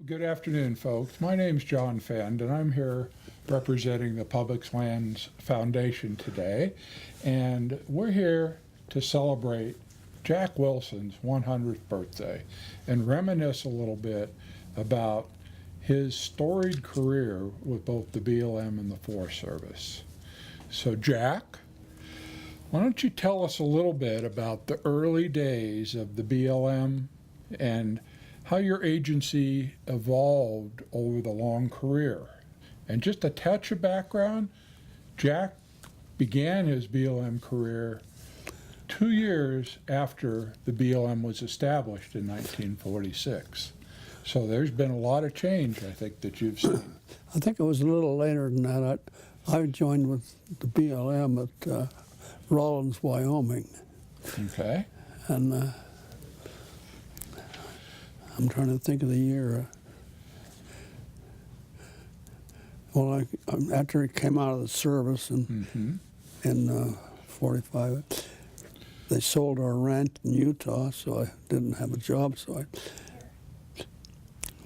Good afternoon, folks. My name's John Fend, and I'm here representing the Public Lands Foundation today. And we're here to celebrate Jack Wilson's 100th birthday and reminisce a little bit about his storied career with both the BLM and the Forest Service. So, Jack, why don't you tell us a little bit about the early days of the BLM and how your agency evolved over the long career. And just a touch of background, Jack began his BLM career 2 years after the BLM was established in 1946. So there's been a lot of change, I think, that you've seen. I think it was a little later than that. I joined with the BLM at Rawlins, Wyoming. Okay. And I'm trying to think of the year. Well, after he came out of the service in 45, they sold our ranch in Utah, so I didn't have a job. So I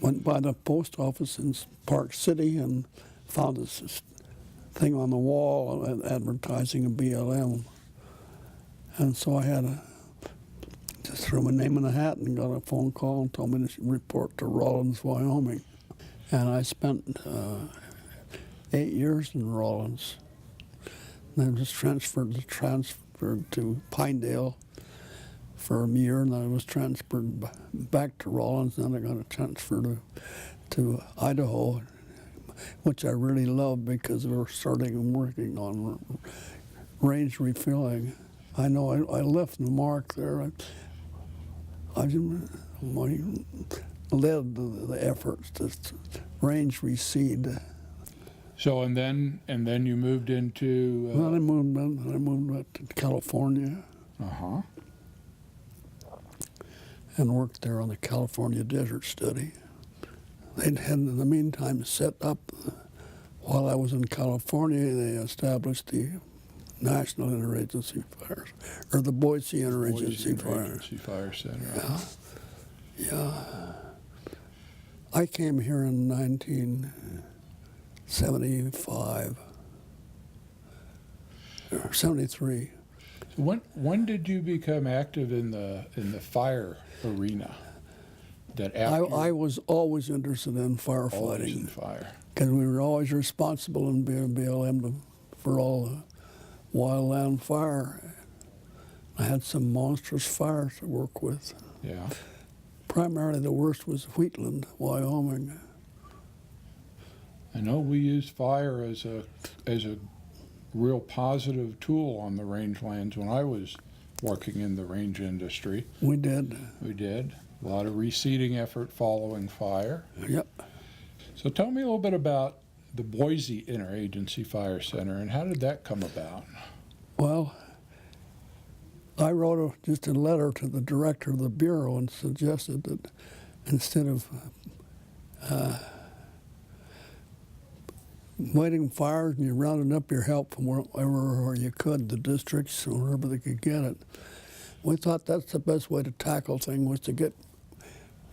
went by the post office in Park City and found this thing on the wall advertising a BLM. And so I had just threw my name in the hat and got a phone call and told me to report to Rawlins, Wyoming. And I spent 8 years in Rawlins. And I was transferred to Pinedale for a year, and then I was transferred back to Rawlins, and then I got a transfer to Idaho, which I really loved because we were starting working on range refilling. I know I left the mark there. I led the efforts to range reseed. So and then you moved into. Then I moved up to California. And worked there on the California Desert Study. They'd had in the meantime set up while I was in California. They established the National Interagency Fire, or the Boise Interagency Fire Center. Yeah. I came here in 1975 or 73. So when did you become active in the fire arena? That after I was always interested in firefighting. Always in fire. Because we were always responsible in BLM for all the wildland fire. I had some monstrous fires to work with. Yeah. Primarily the worst was Wheatland, Wyoming. I know we used fire as a real positive tool on the rangelands when I was working in the range industry. We did. We did. A lot of reseeding effort following fire. Yep. So tell me a little bit about the Boise Interagency Fire Center, and how did that come about? Well, I wrote just a letter to the director of the Bureau and suggested that instead of waiting fires and you rounded up your help from wherever you could, the districts or wherever they could get it, we thought that's the best way to tackle things was to get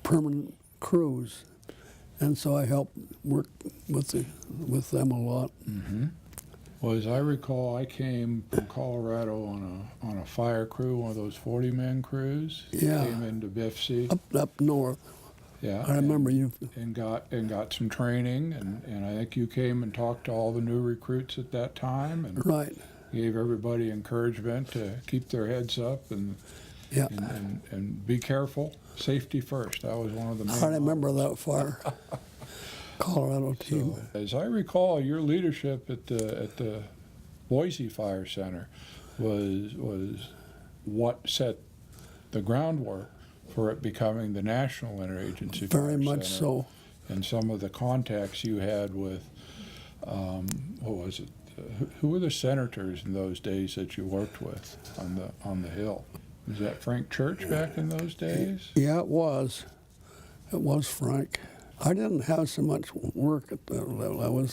permanent crews. And so I helped work with them a lot. Mm-hmm. Well, as I recall, I came from Colorado on a fire crew, one of those 40-man crews. Yeah. Came into BIFC. Up north. Yeah. I remember you. And got some training, and I think you came and talked to all the new recruits at that time, and right. Gave everybody encouragement to keep their heads up and be careful. Safety first. That was one of the main. I remember that fire. Colorado team. So, as I recall, your leadership at the Boise Fire Center was what set the groundwork for it becoming the National Interagency Fire Center. Very much so. And some of the contacts you had with, what was it? Who were the senators in those days that you worked with on the Hill? Was that Frank Church back in those days? Yeah, it was. It was Frank. I didn't have so much work at that level.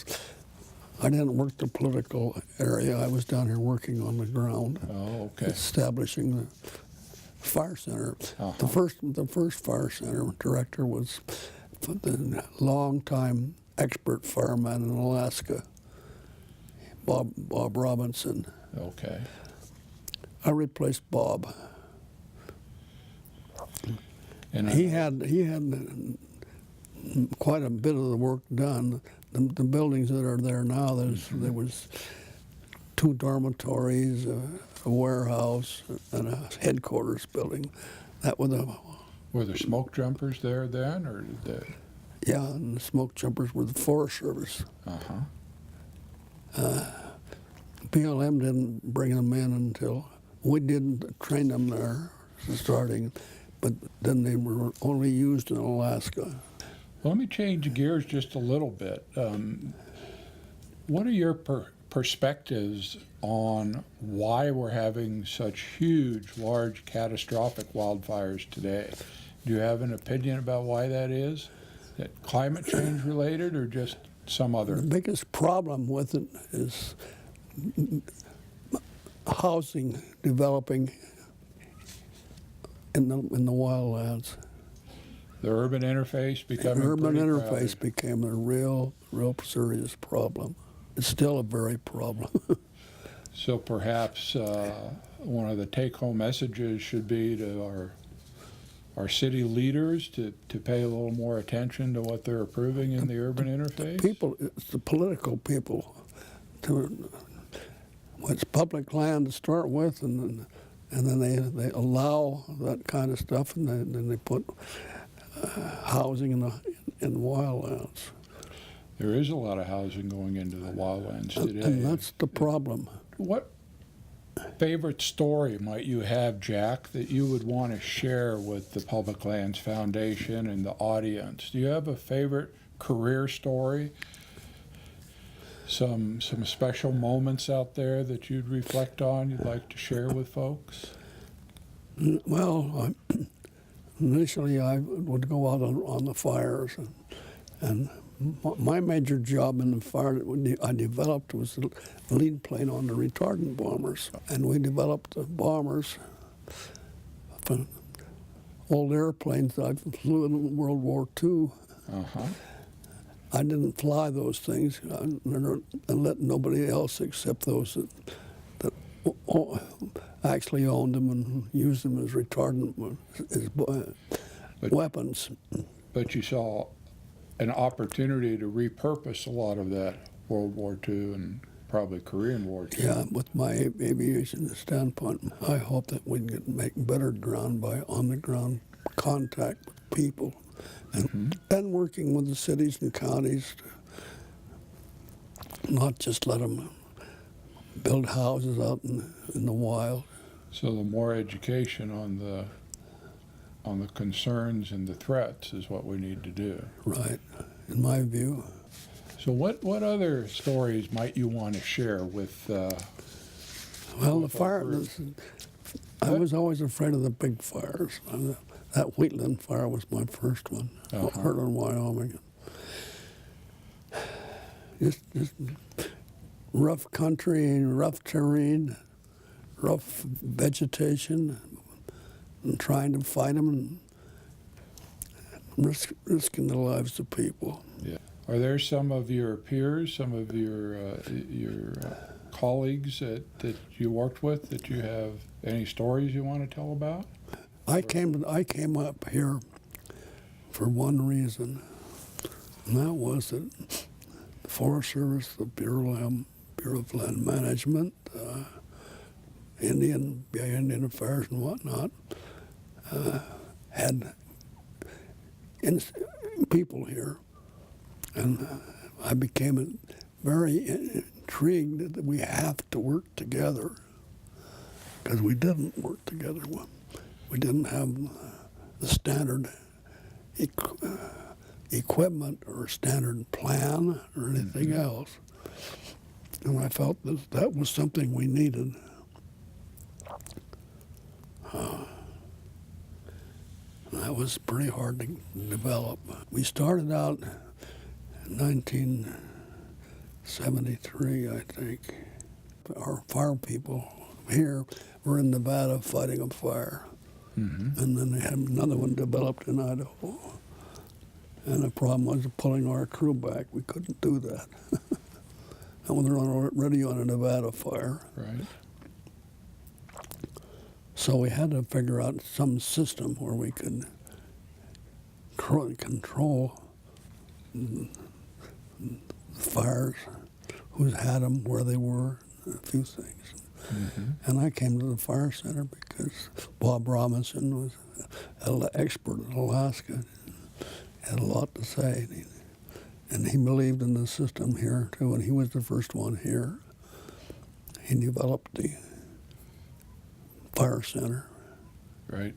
I didn't work the political area. I was down here working on the ground. Oh, okay. Establishing the fire center. Uh-huh. The first fire center director was the longtime expert fireman in Alaska, Bob Robinson. Okay. I replaced Bob. And He had quite a bit of the work done. The buildings that are there now, there was 2 dormitories, a warehouse, and a headquarters building. That was were there smoke jumpers there then, or did they? Yeah, and the smoke jumpers were the Forest Service. PLM didn't bring them in until we didn't train them there starting, but then they were only used in Alaska. Well, let me change gears just a little bit. What are your perspectives on why we're having such huge, large, catastrophic wildfires today? Do you have an opinion about why that is? That climate change related or just some other? The biggest problem with it is housing developing in the wildlands. The urban interface becoming The urban pretty interface crowded. became a real serious problem. It's still a very problem. So perhaps one of the take-home messages should be to our city leaders to pay a little more attention to what they're approving in the urban interface? It's the political people. It's public land to start with, and then they allow that kind of stuff, and then they put housing in wildlands. There is a lot of housing going into the wildlands today. And that's the problem. What favorite story might you have, Jack, that you would want to share with the Public Lands Foundation and the audience? Do you have a favorite career story? Some special moments out there that you'd reflect on, you'd like to share with folks? Well, initially I would go out on the fires, and my major job in the fire that I developed was the lead plane on the retardant bombers. And we developed the bombers from old airplanes that I flew in World War II. I didn't fly those things and let nobody else except those that actually owned them and used them as retardant weapons. But you saw an opportunity to repurpose a lot of that World War II and probably Korean War II. Yeah, with my aviation standpoint, I hope that we can make better ground by on-the-ground contact with people and working with the cities and counties to not just let them build houses out in the wild. So the more education on the concerns and the threats is what we need to do. Right, in my view. So what other stories might you want to share with? Well, the fire. I was always afraid of the big fires. That Wheatland fire was my first one. Heard in Wyoming. Just rough country, rough terrain, rough vegetation, and trying to fight them and risking the lives of people. Yeah. Are there some of your peers, some of your colleagues that you worked with that you have any stories you want to tell about? I came up here for one reason, and that was that the Forest Service, the Bureau of Land Management, Indian Affairs and whatnot, had people here, and I became very intrigued that we have to work together, because we didn't work together. We didn't have the standard equipment or standard plan or anything else. And I felt that was something we needed. That was pretty hard to develop. We started out in 1973, I think. Our fire people here were in Nevada fighting a fire. And then they had another one developed in Idaho. And the problem was pulling our crew back. We couldn't do that. And when they're already on a Nevada fire. Right. So we had to figure out some system where we could control the fires, who's had them, where they were, a few things. Mm-hmm. And I came to the fire center because Bob Robinson was an expert in Alaska, had a lot to say, and he believed in the system here too, and he was the first one here. He developed the fire center, Right.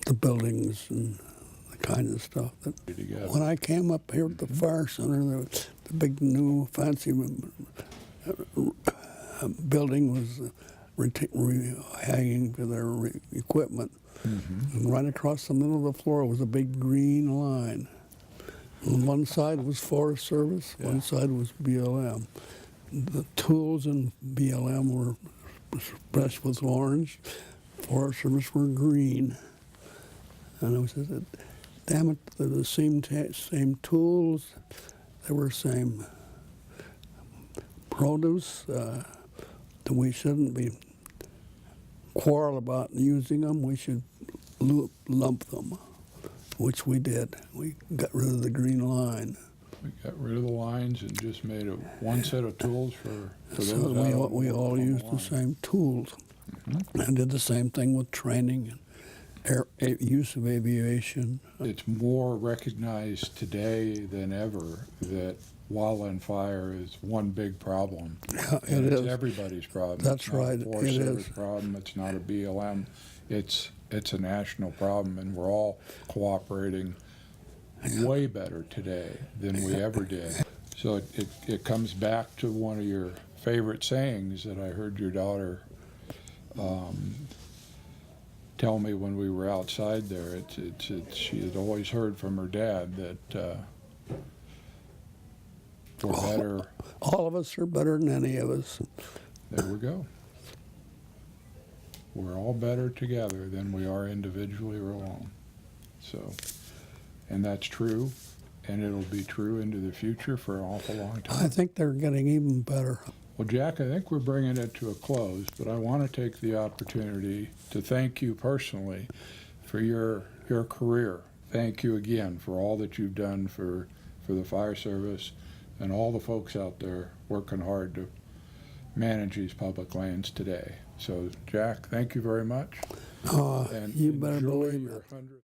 the buildings and the kind of stuff that. Together. When I came up here at the fire center, the big new fancy building was hanging to their equipment. Mm-hmm. And right across the middle of the floor was a big green line. On one side was Forest Service, one side was BLM. The tools in BLM were expressed with orange, Forest Service were green. And I said, damn it, they're the same tools, they were same produce, that we shouldn't be quarrel about using them, we should lump them, which we did. We got rid of the green line. We got rid of the lines and just made one set of tools for those. So we all used the same tools. Mm-hmm. And did the same thing with training and use of aviation. It's more recognized today than ever that wildland fire is one big problem. Yeah, and it's is. everybody's problem. That's it's not right. A Forest It Service is. problem. It's not a BLM. It's a national problem, and we're all cooperating way better today than we ever did. So it comes back to one of your favorite sayings that I heard your daughter tell me when we were outside there. She had always heard from her dad that we're better. All of us are better than any of us. There we go. We're all better together than we are individually or alone. So, and that's true, and it'll be true into the future for an awful long time. I think they're getting even better. Well, Jack, I think we're bringing it to a close, but I want to take the opportunity to thank you personally for your career. Thank you again for all that you've done for the fire service and all the folks out there working hard to manage these public lands today. So, Jack, thank you very much. You better enjoy believe your it. 100th